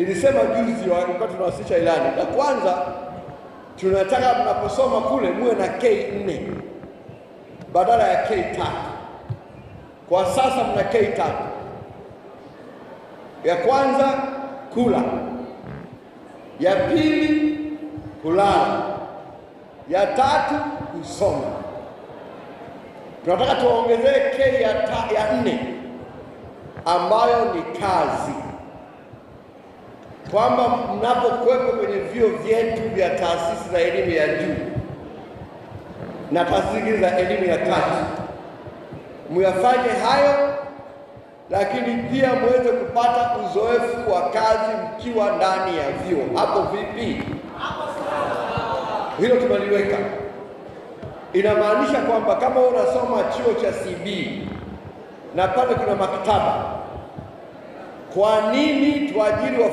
Nilisema juzi wakati tunawasilisha ilani, la kwanza tunataka mnaposoma kule muwe na K4 badala ya K3. Kwa sasa mna K3. Ya kwanza kula, ya pili kulala, ya tatu kusoma. Tunataka tuongezee K ya 4 ambayo ni kazi, kwamba mnapokuwepo kwenye vyuo vyetu vya taasisi za elimu ya juu na taasisi za elimu ya kati, muyafanye hayo, lakini pia muweze kupata uzoefu wa kazi mkiwa ndani ya vyuo. Hapo vipi? Hilo tumeliweka. Inamaanisha kwamba kama unasoma chuo cha CB na pale kuna maktaba, kwa nini tuajiri